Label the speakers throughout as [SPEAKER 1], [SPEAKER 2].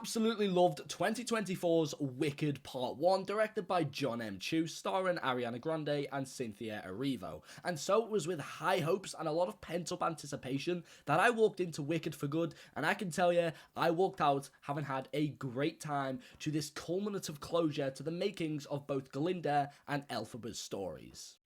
[SPEAKER 1] absolutely loved 2024's Wicked Part 1, directed by Jon M, starring Ariana Grande and Cynthia Erivo. And so it was with high hopes and a lot of pent-up anticipation that I walked into Wicked for good, and I can tell you, I walked out having had a great time to this culminative closure to the makings of both Glinda and Elphaba's stories.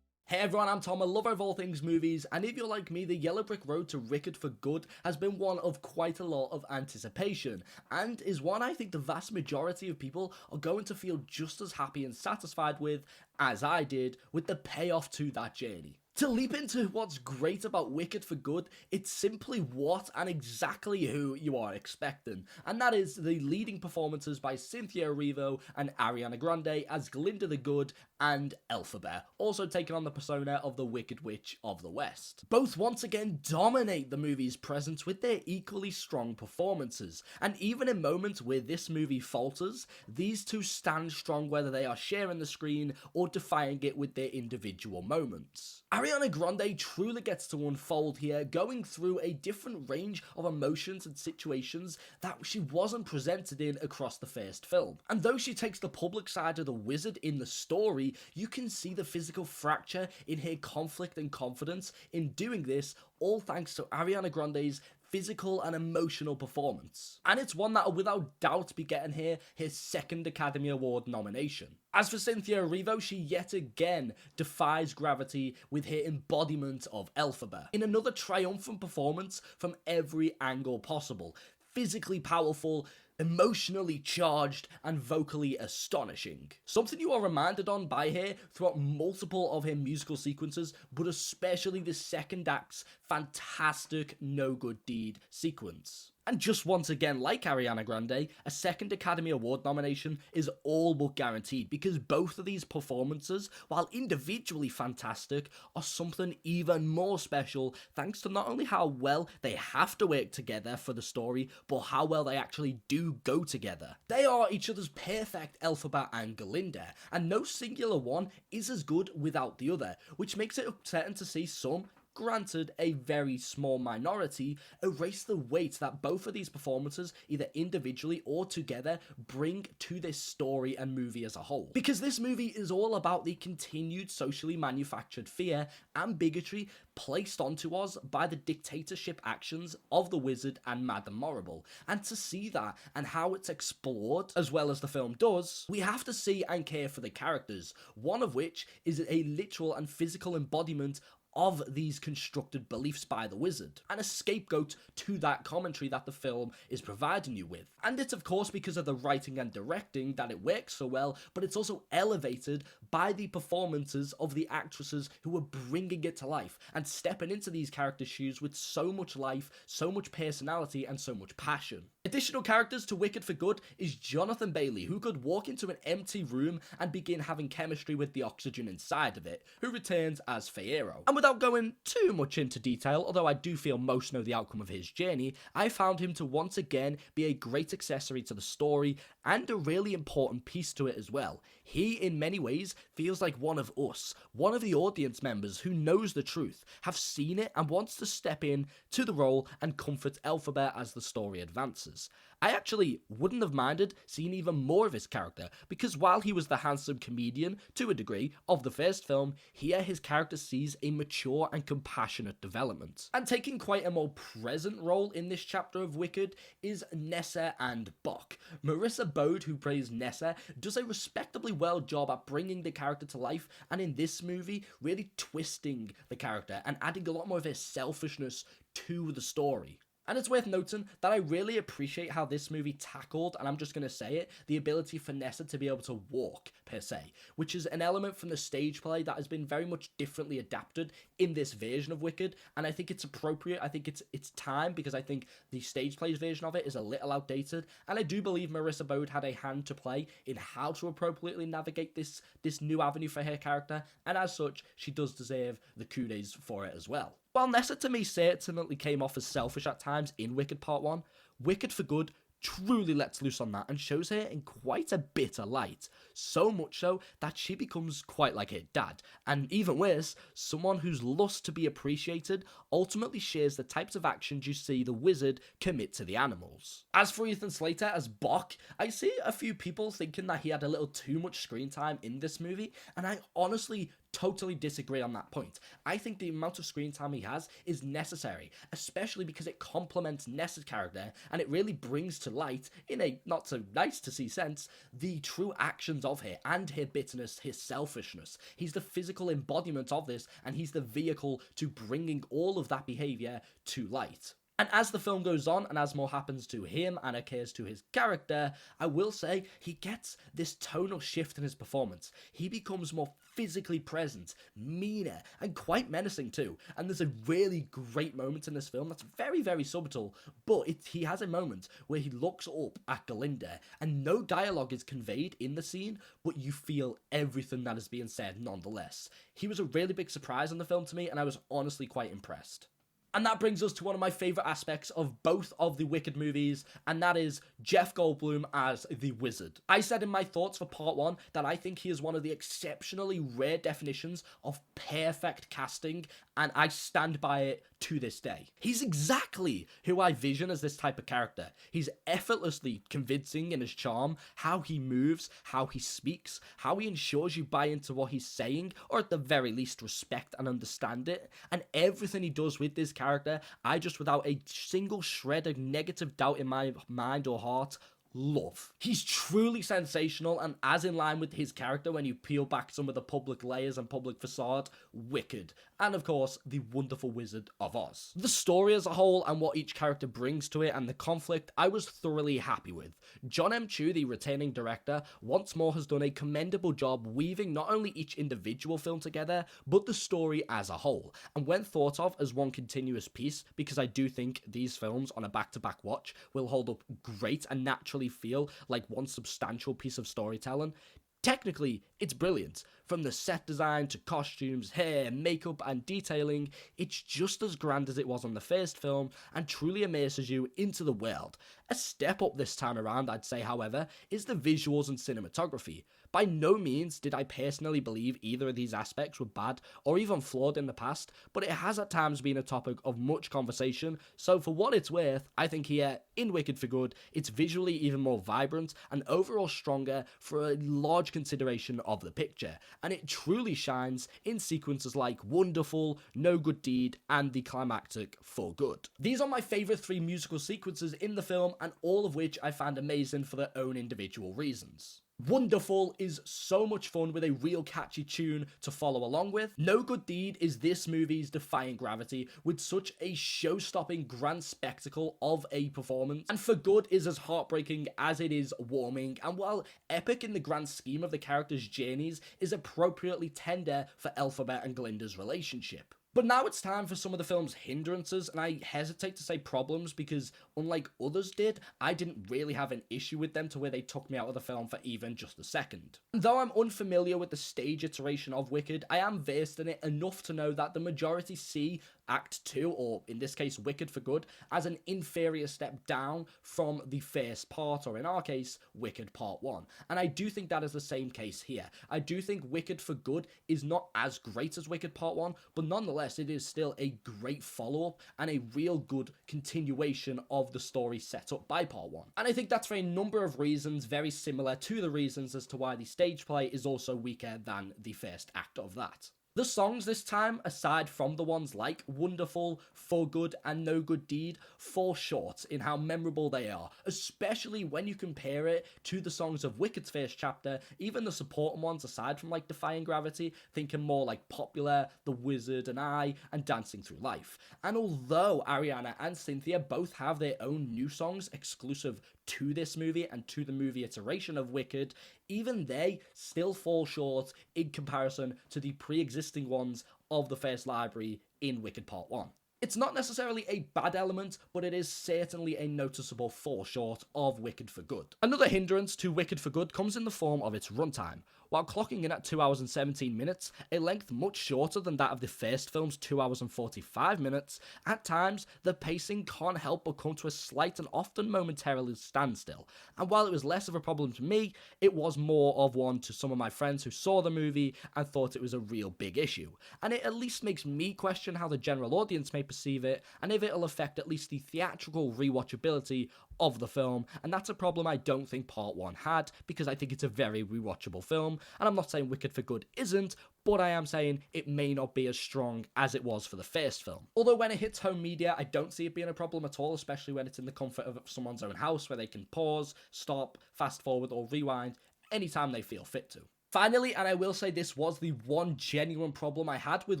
[SPEAKER 1] Hey everyone, I'm Tom, a lover of all things movies, and if you're like me, the Yellow Brick Road to Wicked for Good has been one of quite a lot of anticipation, and is one I think the vast majority of people are going to feel just as happy and satisfied with as I did with the payoff to that journey. To leap into what's great about Wicked for Good, it's simply what and exactly who you are expecting, and that is the leading performances by Cynthia Erivo and Ariana Grande as Glinda the Good and Elphaba, also taking on the persona of the Wicked Witch of the West. Both once again dominate the movie's presence with their equally strong performances, and even in moments where this movie falters, these two stand strong whether they are sharing the screen or defying it with their individual moments. Ariana Grande truly gets to unfold here, going through a different range of emotions and situations that she wasn't presented in across the first film. And though she takes the public side of the wizard in the story, you can see the physical fracture in her conflict and confidence in doing this, all thanks to Ariana Grande's physical and emotional performance. And it's one that will without doubt be getting her his second Academy Award nomination. As for Cynthia Erivo, she yet again defies gravity with her embodiment of Elphaba, in another triumphant performance from every angle possible. Physically powerful, emotionally charged, and vocally astonishing. Something you are reminded on by her throughout multiple of her musical sequences, but especially the second act's fantastic No Good Deed sequence. And just once again, like Ariana Grande, a second Academy Award nomination is all but guaranteed, because both of these performances, while individually fantastic, are something even more special thanks to not only how well they have to work together for the story, but how well they actually do go together. They are each other's perfect Elphaba and Glinda, and no singular one is as good without the other, which makes it upsetting to see some, granted a very small minority, erase the weight that both of these performances, either individually or together, bring to this story and movie as a whole. Because this movie is all about the continued socially manufactured fear and bigotry placed onto us by the dictatorship actions of the Wizard and Madame Morrible. And to see that and how it's explored, as well as the film does, we have to see and care for the characters, one of which is a literal and physical embodiment of these constructed beliefs by the Wizard, and a scapegoat to that commentary that the film is providing you with. And it's of course because of the writing and directing that it works so well, but it's also elevated by the performances of the actresses who are bringing it to life and stepping into these characters' shoes with so much life, so much personality, and so much passion. Additional characters to Wicked for Good is Jonathan Bailey, who could walk into an empty room and begin having chemistry with the oxygen inside of it, who returns as Feyero. And without going too much into detail, although I do feel most know the outcome of his journey, I found him to once again be a great accessory to the story and a really important piece to it as well. He, in many ways, feels like one of us, one of the audience members who knows the truth, have seen it and wants to step in to the role and comfort Elphaba as the story advances. I actually wouldn't have minded seeing even more of his character, because while he was the handsome comedian, to a degree, of the first film, here his character sees a mature and compassionate development. And taking quite a more present role in this chapter of Wicked is Nessa and Bok. Marissa Bode, who plays Nessa, does a respectably well job at bringing the character to life, and in this movie, really twisting the character and adding a lot more of her selfishness to the story. And it's worth noting that I really appreciate how this movie tackled, and I'm just going to say it, the ability for Nessa to be able to walk, per se, which is an element from the stage play that has been very much differently adapted in this version of Wicked, and I think it's appropriate. I think it's time, because I think the stage plays version of it is a little outdated, and I do believe Marissa Bode had a hand to play in how to appropriately navigate this new avenue for her character, and as such, she does deserve the kudos for it as well. While Nessa to me certainly came off as selfish at times in Wicked Part 1, Wicked for Good truly lets loose on that and shows her in quite a bitter light. So much so that she becomes quite like her dad. And even worse, someone whose lust to be appreciated ultimately shares the types of actions you see the wizard commit to the animals. As for Ethan Slater as Bock, I see a few people thinking that he had a little too much screen time in this movie, and I honestly totally disagree on that point. I think the amount of screen time he has is necessary, especially because it complements Nessa's character and it really brings to light, in a not so nice to see sense, the true actions of her and her bitterness, his selfishness. He's the physical embodiment of this, and he's the vehicle to bringing all of that behaviour to light. And as the film goes on, and as more happens to him and occurs to his character, I will say he gets this tonal shift in his performance. He becomes more physically present, meaner, and quite menacing too. And there's a really great moment in this film that's very, very subtle, but he has a moment where he looks up at Glinda, and no dialogue is conveyed in the scene, but you feel everything that is being said nonetheless. He was a really big surprise in the film to me, and I was honestly quite impressed. And that brings us to one of my favourite aspects of both of the Wicked movies, and that is Jeff Goldblum as the Wizard. I said in my thoughts for part 1 that I think he is one of the exceptionally rare definitions of perfect casting, and I stand by it to this day. He's exactly who I vision as this type of character. He's effortlessly convincing in his charm, how he moves, how he speaks, how he ensures you buy into what he's saying, or at the very least respect and understand it, and everything he does with this character, I just, without a single shred of negative doubt in my mind or heart, love. He's truly sensational, and as in line with his character when you peel back some of the public layers and public facade, wicked. And of course, the wonderful Wizard of Oz. The story as a whole and what each character brings to it and the conflict, I was thoroughly happy with. Jon M, the returning director, once more has done a commendable job weaving not only each individual film together, but the story as a whole. And when thought of as one continuous piece, because I do think these films on a back-to-back watch will hold up great and naturally feel like one substantial piece of storytelling, technically, it's brilliant. From the set design to costumes, hair, makeup, and detailing, it's just as grand as it was on the first film and truly immerses you into the world. A step up this time around, I'd say, however, is the visuals and cinematography. By no means did I personally believe either of these aspects were bad or even flawed in the past, but it has at times been a topic of much conversation, so for what it's worth, I think here, in Wicked for Good, it's visually even more vibrant and overall stronger for a large consideration of the picture, and it truly shines in sequences like Wonderful, No Good Deed, and the climactic For Good. These are my favourite 3 musical sequences in the film, and all of which I found amazing for their own individual reasons. Wonderful is so much fun with a real catchy tune to follow along with. No Good Deed is this movie's defying gravity with such a show-stopping grand spectacle of a performance. And For Good is as heartbreaking as it is warming, and while epic in the grand scheme of the characters' journeys, is appropriately tender for Elphaba and Glinda's relationship. But now it's time for some of the film's hindrances, and I hesitate to say problems because, unlike others did, I didn't really have an issue with them to where they took me out of the film for even just a second. And though I'm unfamiliar with the stage iteration of Wicked, I am versed in it enough to know that the majority see Act 2, or in this case Wicked for Good, as an inferior step down from the first part, or in our case, Wicked Part 1. And I do think that is the same case here. I do think Wicked for Good is not as great as Wicked Part 1, but nonetheless it is still a great follow-up and a real good continuation of the story set up by Part 1. And I think that's for a number of reasons very similar to the reasons as to why the stage play is also weaker than the first act of that. The songs this time, aside from the ones like Wonderful, For Good, and No Good Deed, fall short in how memorable they are, especially when you compare it to the songs of Wicked's first chapter, even the supporting ones aside from like Defying Gravity, thinking more like Popular, The Wizard and I, and Dancing Through Life. And although Ariana and Cynthia both have their own new songs exclusive to this movie and to the movie iteration of Wicked, even they still fall short in comparison to the pre-existing ones of the first library in Wicked Part 1. It's not necessarily a bad element, but it is certainly a noticeable fall short of Wicked for Good. Another hindrance to Wicked for Good comes in the form of its runtime. while clocking in at 2 hours and 17 minutes, a length much shorter than that of the first film's 2 hours and 45 minutes, at times the pacing can't help but come to a slight and often momentarily standstill. And while it was less of a problem to me, it was more of one to some of my friends who saw the movie and thought it was a real big issue. And it at least makes me question how the general audience may perceive it, and if it'll affect at least the theatrical rewatchability of the film, and that's a problem I don't think Part 1 had, because I think it's a very rewatchable film, and I'm not saying Wicked for Good isn't, but I am saying it may not be as strong as it was for the first film. Although when it hits home media, I don't see it being a problem at all, especially when it's in the comfort of someone's own house, where they can pause, stop, fast forward, or rewind anytime they feel fit to. Finally, and I will say this was the one genuine problem I had with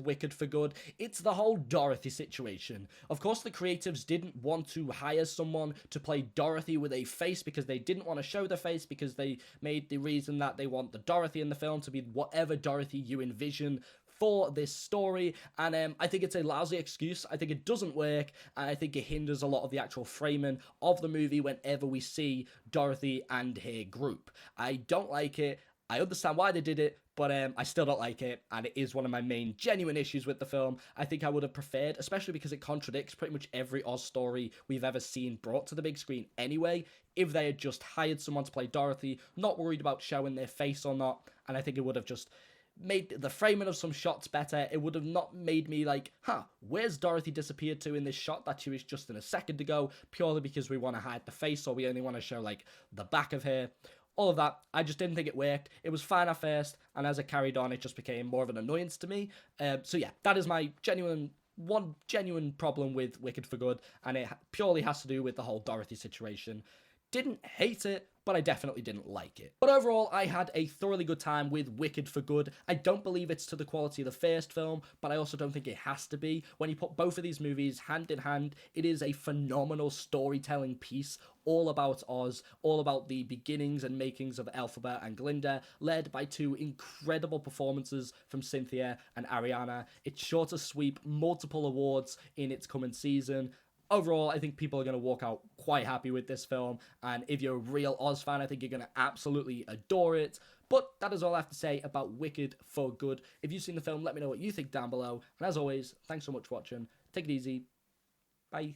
[SPEAKER 1] Wicked for Good, it's the whole Dorothy situation. Of course, the creatives didn't want to hire someone to play Dorothy with a face because they didn't want to show the face, because they made the reason that they want the Dorothy in the film to be whatever Dorothy you envision for this story, and I think it's a lousy excuse. I think it doesn't work, and I think it hinders a lot of the actual framing of the movie whenever we see Dorothy and her group. I don't like it. I understand why they did it, but I still don't like it, and it is one of my main genuine issues with the film. I think I would have preferred, especially because it contradicts pretty much every Oz story we've ever seen brought to the big screen anyway, if they had just hired someone to play Dorothy, not worried about showing their face or not, and I think it would have just made the framing of some shots better. It would have not made me like, where's Dorothy disappeared to in this shot that she was just in a second ago, purely because we want to hide the face, or we only want to show, like, the back of her. All of that, I just didn't think it worked. It was fine at first, and as it carried on, it just became more of an annoyance to me. So yeah, that is my one genuine problem with Wicked for Good, and it purely has to do with the whole Dorothy situation. Didn't hate it, but I definitely didn't like it. But overall, I had a thoroughly good time with Wicked for Good. I don't believe it's to the quality of the first film, but I also don't think it has to be. When you put both of these movies hand in hand, it is a phenomenal storytelling piece, all about Oz, all about the beginnings and makings of Elphaba and Glinda, led by two incredible performances from Cynthia and Ariana. It's sure to sweep multiple awards in its coming season. Overall, I think people are going to walk out quite happy with this film, and if you're a real Oz fan, I think you're going to absolutely adore it. But that is all I have to say about Wicked for Good. If you've seen the film, let me know what you think down below, and as always, thanks so much for watching. Take it easy. Bye.